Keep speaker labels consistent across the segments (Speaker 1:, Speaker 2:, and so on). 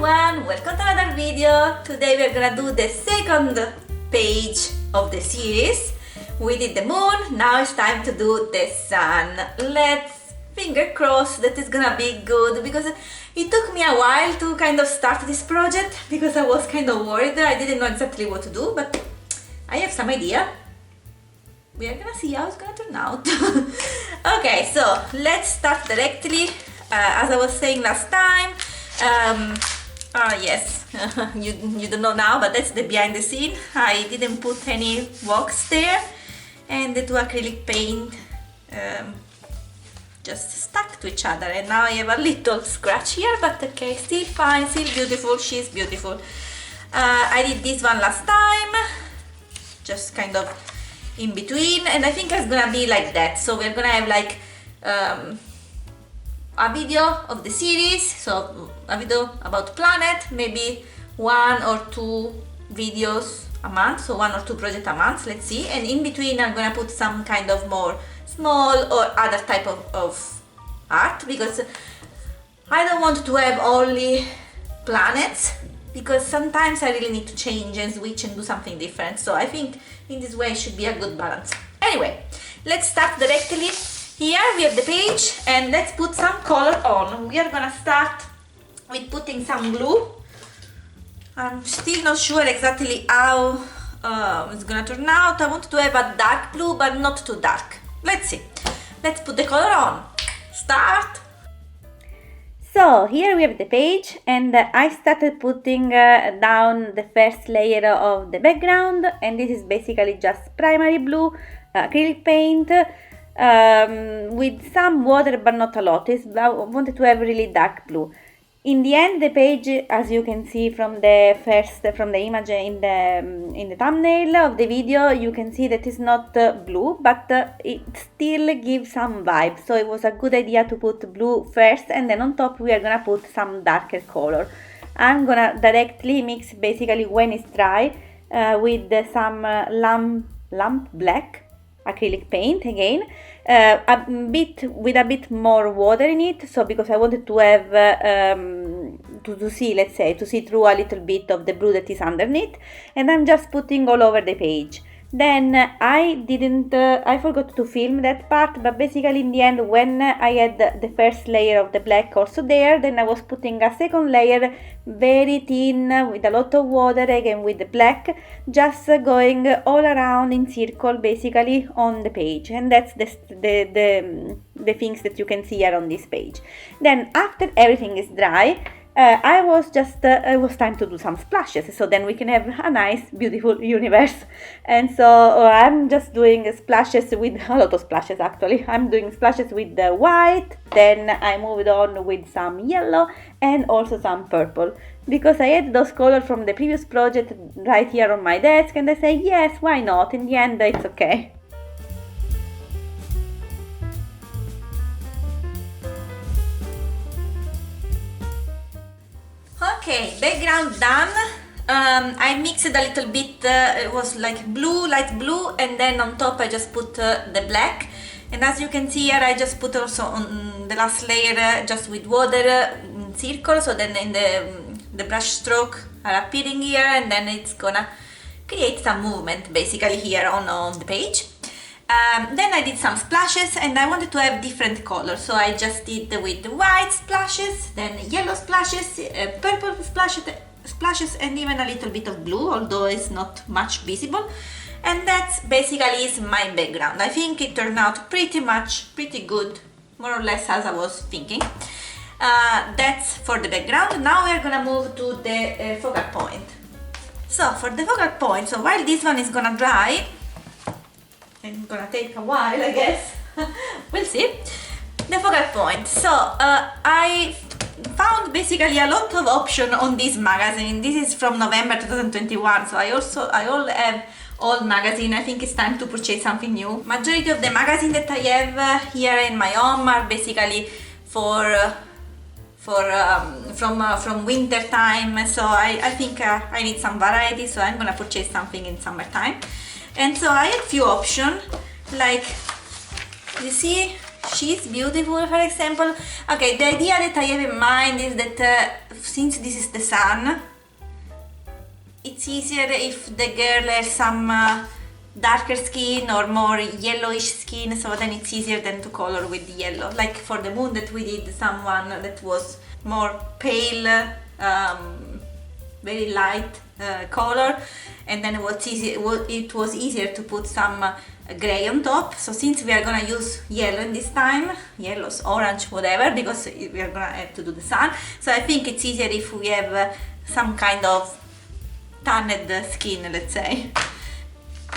Speaker 1: everyone, welcome to another video. Today we're gonna do the second page of the series. We did the moon, now it's time to do the sun. Let's finger crossed that it's gonna be good, because it took me a while to kind of start this project because I was kind of worried. I didn't know exactly what to do, but I have some idea. We are gonna see how it's gonna turn out. Okay, so let's start directly. As I was saying last time, yes, you don't know now, but that's the behind the scene. I didn't put any wax there, and the two acrylic paint just stuck to each other, and now I have a little scratch here, but okay, still fine, still beautiful. She's beautiful. I did this one last time, just kind of in between, and I think it's gonna be like that. So we're gonna have like a video of the series, so a video about planet, maybe 1 or 2 videos a month, so 1 or 2 projects a month, let's see. And in between I'm gonna put some kind of more small or other type of art, because I don't want to have only planets, because sometimes I really need to change and switch and do something different. So I think in this way it should be a good balance. Anyway, let's start directly. Here we have the page, and let's put some color on. We are gonna start with putting some glue. I'm still not sure exactly how it's gonna turn out. I want to have a dark blue, but not too dark. Let's see. Let's put the color on. Start. So here we have the page, and I started putting down the first layer of the background, and this is basically just primary blue acrylic paint with some water, but not a lot. I wanted to have really dark blue. In the end, the page, as you can see from the image in the thumbnail of the video, you can see that it's not blue, but it still gives some vibe. So it was a good idea to put blue first, and then on top we are gonna put some darker color. I'm gonna directly mix, basically when it's dry, with some lamp black acrylic paint again, with a bit more water in it. So because I wanted to have to see through a little bit of the blue that is underneath, and I'm just putting all over the page. Then I forgot to film that part, but basically in the end, when I had the first layer of the black also there, then I was putting a second layer very thin with a lot of water, again with the black, just going all around in circle basically on the page. And that's the things that you can see here on this page. Then after everything is dry, it was time to do some splashes, so then we can have a nice beautiful universe. And so I'm just doing splashes with a lot of splashes actually. I'm doing splashes with the white, then I moved on with some yellow and also some purple, because I had those colors from the previous project right here on my desk, and I say yes, why not? In the end it's okay. Okay, background done. I mixed a little bit, it was like blue, light blue, and then on top I just put the black. And as you can see here, I just put also on the last layer just with water in circle, so then in the brush stroke are appearing here, and then it's gonna create some movement basically here on the page. Then I did some splashes, and I wanted to have different colors, so I just did with the white splashes, then yellow splashes, purple splashes, and even a little bit of blue, although it's not much visible. And that's basically is my background. I think it turned out pretty good, more or less as I was thinking. That's for the background. Now we are gonna move to the focal point. So for the focal point, so while this one is gonna dry, it's gonna take a while, I guess. We'll see. The focal point. So I found basically a lot of options on this magazine. This is from November 2021, so I all have old magazine. I think it's time to purchase something new. Majority of the magazine that I have here in my home are basically from winter time. So I think I need some variety. So I'm gonna purchase something in summertime. And so I had few options, like you see, she's beautiful, for example. Okay, the idea that I have in mind is that since this is the sun, it's easier if the girl has some darker skin or more yellowish skin, so then it's easier than to color with yellow. Like for the moon that we did someone that was more pale, very light color, and then it was easier to put some gray on top. So since we are gonna use yellow in this time, yellows, orange, whatever, because we are gonna have to do the sun, so I think it's easier if we have some kind of tanned skin, let's say.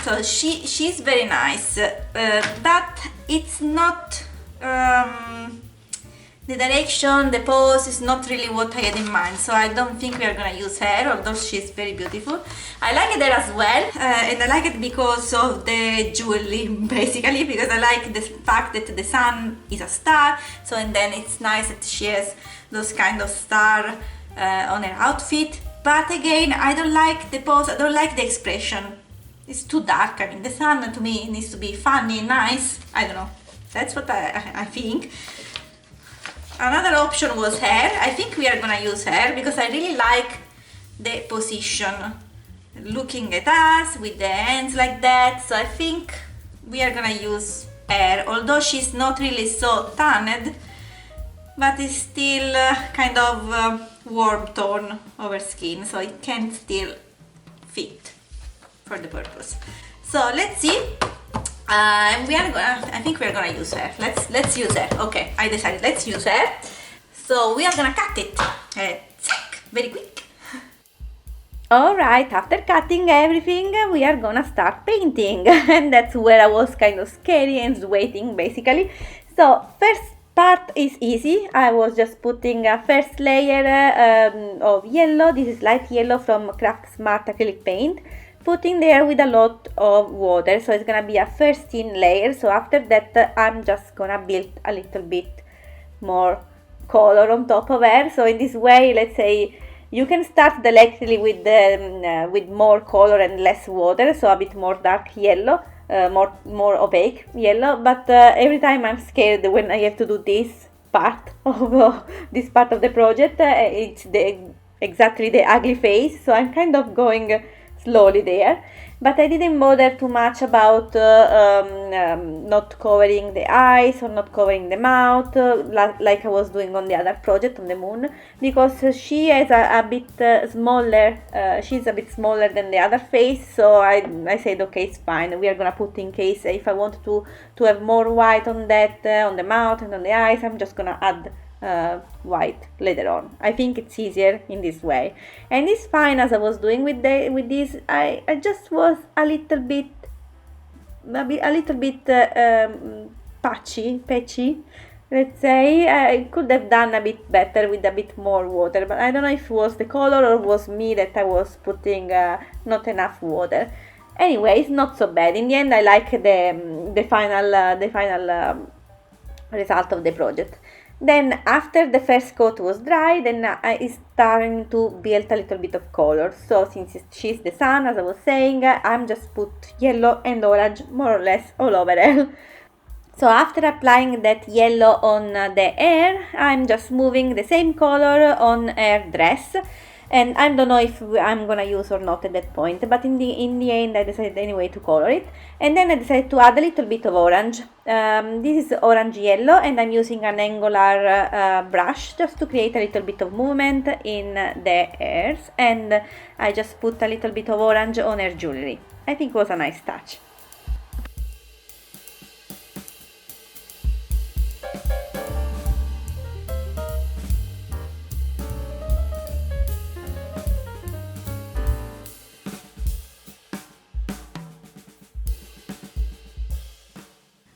Speaker 1: So she's very nice, but it's not the direction, the pose is not really what I had in mind, so I don't think we are gonna use her, although she's very beautiful. I like it as well, and I like it because of the jewelry, basically, because I like the fact that the sun is a star, so and then it's nice that she has those kind of star on her outfit. But again, I don't like the pose, I don't like the expression. It's too dark. I mean, the sun to me needs to be funny, nice. I don't know. That's what I think. Another option was hair. I think we are gonna use hair because I really like the position. Looking at us with the hands like that. So I think we are gonna use hair. Although she's not really so tanned, but it's still kind of warm tone of her skin. So it can still fit for the purpose. So let's see. I think we are gonna use her. Let's use her. Okay, I decided. Let's use her. So we are gonna cut it. Very quick. All right. After cutting everything, we are gonna start painting, and that's where I was kind of scary and waiting, basically. So first part is easy. I was just putting a first layer of yellow. This is light yellow from Craft Smart acrylic paint. Putting there with a lot of water, so it's gonna be a first thin layer. So after that I'm just gonna build a little bit more color on top of her. So in this way, let's say you can start directly with more color and less water, so a bit more dark yellow, more opaque yellow. But every time I'm scared when I have to do this part of this part of the project, it's exactly the ugly face. So I'm kind of going slowly there, but I didn't bother too much about not covering the eyes or not covering the mouth like I was doing on the other project on the moon, because she has a bit smaller, she's a bit smaller than the other face. So I said okay, it's fine, we are gonna put, in case if I want to have more white on that, on the mouth and on the eyes, I'm just gonna add white later on. I think it's easier in this way, and it's fine. As I was doing with this, I just was a little bit patchy, let's say. I could have done a bit better with a bit more water, but I don't know if it was the color or was me that I was putting not enough water. Anyway, it's not so bad. In the end, I like the final result of the project. Then after the first coat was dry, then I starting to build a little bit of color. So since she's the sun, as I was saying, I'm just put yellow and orange more or less all over her. So after applying that yellow on the hair, I'm just moving the same color on her dress. And I don't know if I'm gonna use or not at that point, but in the end I decided anyway to color it. And then I decided to add a little bit of orange. This is orange yellow, and I'm using an angular brush just to create a little bit of movement in the hairs. And I just put a little bit of orange on her jewelry. I think it was a nice touch.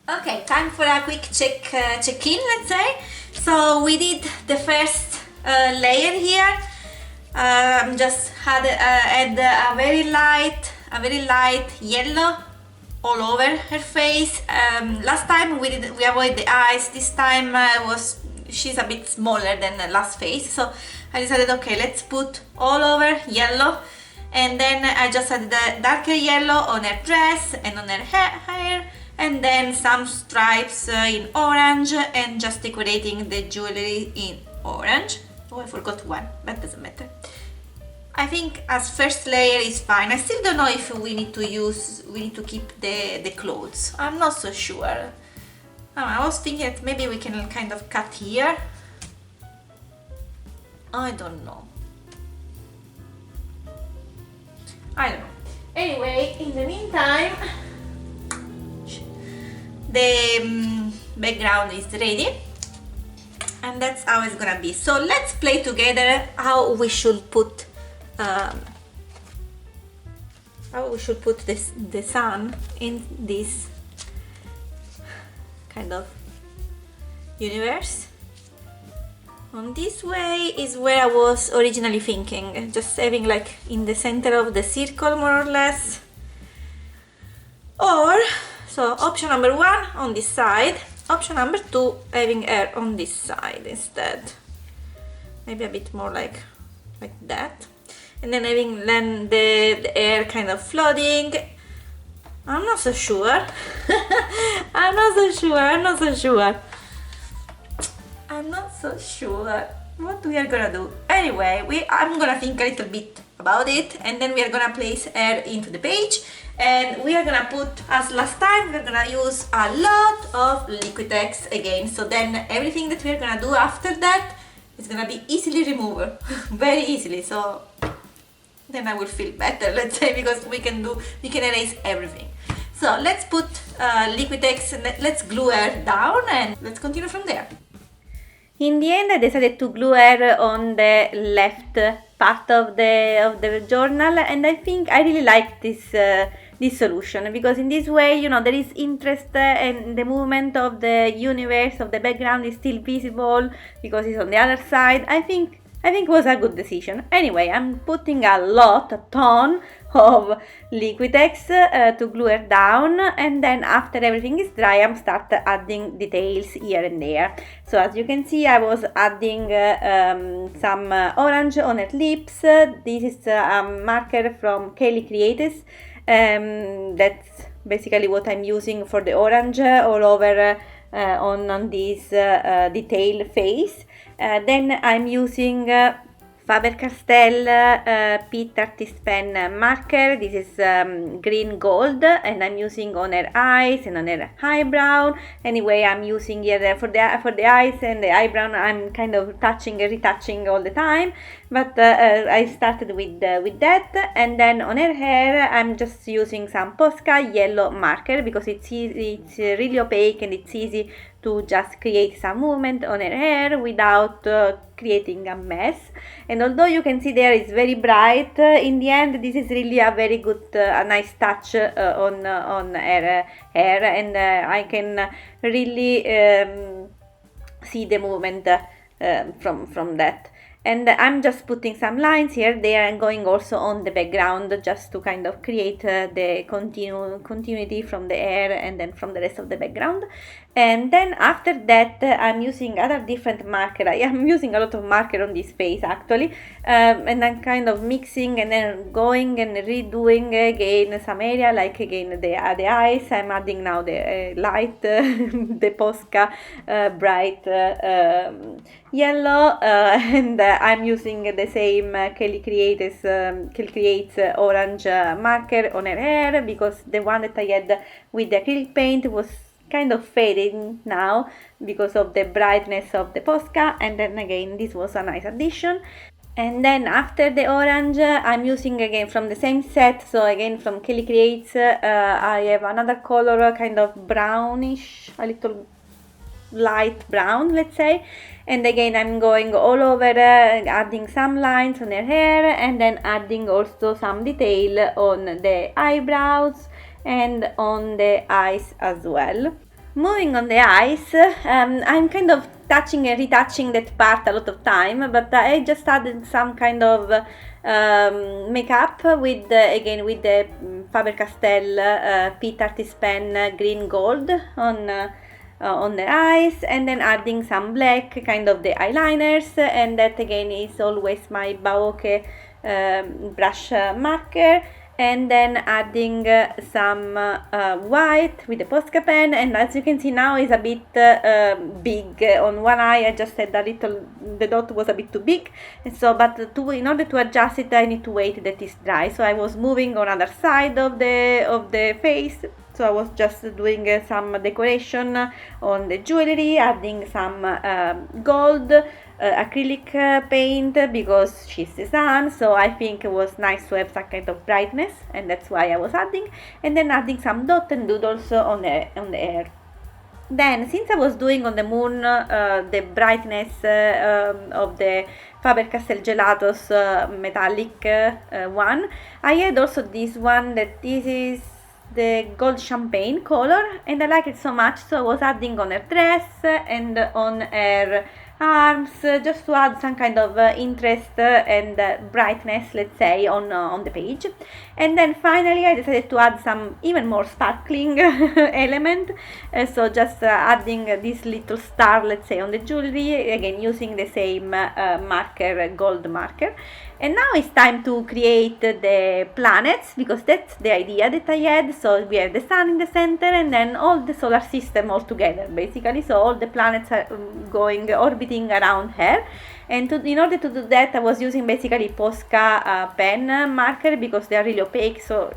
Speaker 1: Okay, time for a quick check-in, let's say. So we did the first layer here. Just add a very light yellow all over her face. Last time we avoid the eyes. This time she's a bit smaller than the last face. So I decided, okay, let's put all over yellow. And then I just added the darker yellow on her dress and on her hair. And then some stripes in orange, and just decorating the jewelry in orange. Oh, I forgot one, but doesn't matter. I think as first layer is fine. I still don't know if we need to keep the clothes. I'm not so sure. I was thinking that maybe we can kind of cut here. I don't know. Anyway, in the meantime, the background is ready. And that's how it's gonna be. So let's play together how we should put the sun in this kind of universe. On this way is where I was originally thinking, just having like in the center of the circle more or less. Or, so option number 1 on this side, option number 2 having air on this side instead. Maybe a bit more like that. And then having the air kind of floating. I'm not so sure. I'm not so sure what we are gonna do. Anyway, I'm gonna think a little bit about it, and then we are gonna place air into the page, and we are gonna put, as last time, we're gonna use a lot of Liquitex again. So then everything that we're gonna do after that is gonna be easily removable, very easily. So then I will feel better, let's say, because we can erase everything. So let's put Liquitex, let's glue air down, and let's continue from there. In the end, I decided to glue air on the left part of the journal, and I think I really like this solution, because in this way, you know, there is interest and the movement of the universe, of the background is still visible because it's on the other side. I think it was a good decision. Anyway, I'm putting a ton of Liquitex to glue it down, and then after everything is dry, I'm start adding details here and there. So as you can see, I was adding some orange on her lips. This is a marker from Kelly Creates. That's basically what I'm using for the orange all over on this detail face. Then I'm using Faber-Castell Pitt Artist Pen marker. This is green gold, and I'm using on her eyes and on her eyebrow. Anyway, I'm using here for the eyes and the eyebrow. I'm kind of retouching all the time, but I started with that, and then on her hair I'm just using some Posca yellow marker because it's really opaque and it's easy to just create some movement on her hair without creating a mess. And although you can see there it's very bright, in the end this is really a very good, a nice touch on her hair, and I can really see the movement from that. And I'm just putting some lines here, there, and going also on the background just to kind of create the continuity from the hair and then from the rest of the background. And then after that, I'm using other different marker. I am using a lot of marker on this face actually, and I'm kind of mixing and then going and redoing again some area, like again the eyes. I'm adding now the light, the Posca bright yellow, and I'm using the same Kelly Creates orange marker on her hair, because the one that I had with the acrylic paint was kind of fading now because of the brightness of the Posca, and then again this was a nice addition. And then after the orange, I'm using again from the same set, so again from Kelly Creates, I have another color, kind of brownish, a little light brown, let's say, and again I'm going all over, adding some lines on her hair, and then adding also some detail on the eyebrows and on the eyes as well. Moving on the eyes, I'm kind of touching and retouching that part a lot of time, but I just added some kind of makeup with the Faber-Castell Pitt Artist Pen green gold on the eyes, and then adding some black, kind of the eyeliners, and that again is always my Baoke brush marker. and then adding some white with the Posca pen, and as you can see now is a bit big on one eye. I just had a little, the dot was a bit too big, and so but in order to adjust it I need to wait that it's dry. So I was moving on other side of the face. So I was just doing some decoration on the jewelry, adding some gold acrylic paint because she's the sun, so I think it was nice to have some kind of brightness, and that's why I was adding, and then adding some dot and doodles on the hair. Then, since I was doing on the moon the brightness of the Faber-Castell Gelatos metallic one, I had also this one, that this is the gold champagne color, and I like it so much, so I was adding on her dress and on her arms, just to add some kind of interest and brightness, let's say, on the page. And then finally I decided to add some even more sparkling element, so just adding this little star, let's say, on the jewelry, again using the same marker, gold marker. And now it's time to create the planets, because that's the idea that I had. So we have the sun in the center, and then all the solar system all together, basically. So all the planets are orbiting around her. And in order to do that, I was using basically Posca pen marker, because they are really opaque, so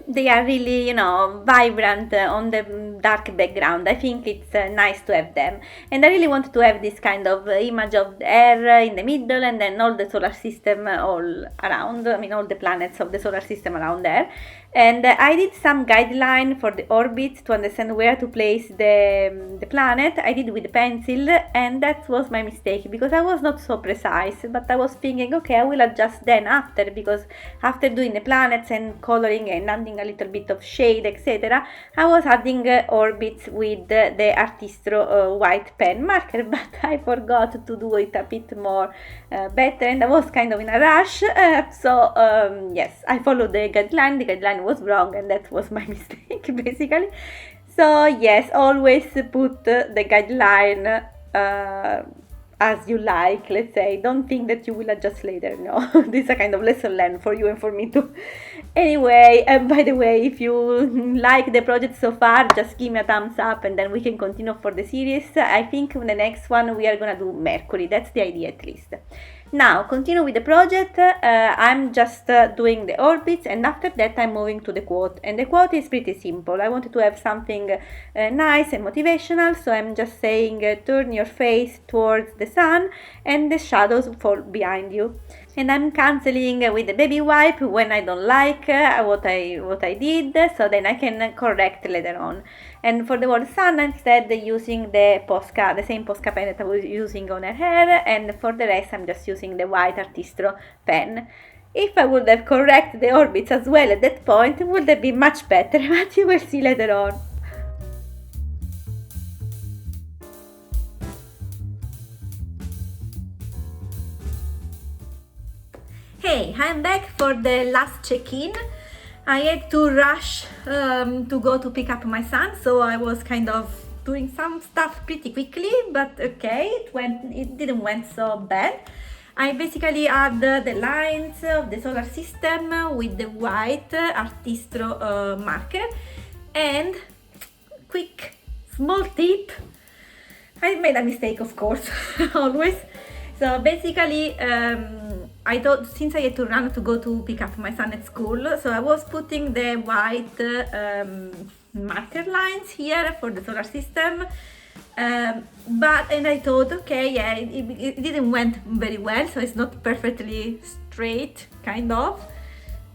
Speaker 1: they are really, vibrant on the dark background. I think it's nice to have them, and I really wanted to have this kind of image of the air in the middle, and then all the solar system all around, all the planets of the solar system around there. And I did some guideline for the orbits to understand where to place the planet. I did with pencil, and that was my mistake, because I was not so precise, but I was thinking, okay, I will adjust then after, because after doing the planets and coloring and adding a little bit of shade, etc., I was adding orbits with the Artistro white pen marker, but I forgot to do it a bit more better, and I was kind of in a rush, so yes, I followed the guideline was wrong, and that was my mistake basically. So yes, always put the guideline as you like, let's say. Don't think that you will adjust later. No, this is a kind of lesson learned for you and for me too. Anyway, by the way, if you like the project so far, just give me a thumbs up, and then we can continue for the series. I think in the next one we are gonna do Mercury. That's the idea, at least. Now, continue with the project. I'm just doing the orbits, and after that I'm moving to the quote. And the quote is pretty simple. I wanted to have something nice and motivational, so I'm just saying, turn your face towards the sun and the shadows fall behind you. And I'm cancelling with the baby wipe when I don't like what I did, so then I can correct later on. And for the word sun, instead using the same Posca pen that I was using on her hair, and for the rest I'm just using the white Artistro pen. If I would have corrected the orbits as well at that point, it would have been much better, but you will see later on. Hey, I'm back for the last check-in. I had to rush to go to pick up my son, so I was kind of doing some stuff pretty quickly, but okay, it didn't went so bad. I basically add the lines of the solar system with the white Artistro marker, and quick small tip, I made a mistake, of course, always. So basically, I thought, since I had to run to go to pick up my son at school, so I was putting the white marker lines here for the solar system, and I thought, okay, yeah, it didn't went very well, so it's not perfectly straight, kind of.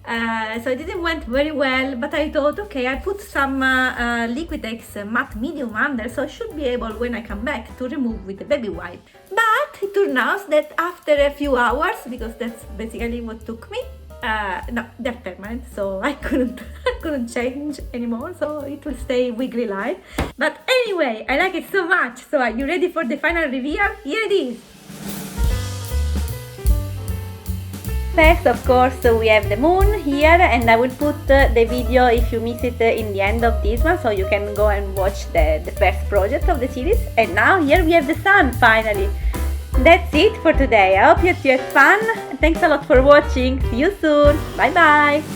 Speaker 1: So it didn't went very well, but I thought, okay, I put some Liquitex matte medium under, so I should be able, when I come back, to remove with the baby wipe. But it turned out that after a few hours, because that's basically what took me, no, they're permanent, so I couldn't change anymore, so it will stay wiggly line. But anyway, I like it so much. So are you ready for the final reveal? Here it is. First, of course, we have the moon here, and I will put the video, if you miss it, in the end of this one, so you can go and watch the first project of the series. And now here we have the sun, finally. That's it for today. I hope you had fun. Thanks a lot for watching. See you soon. Bye bye.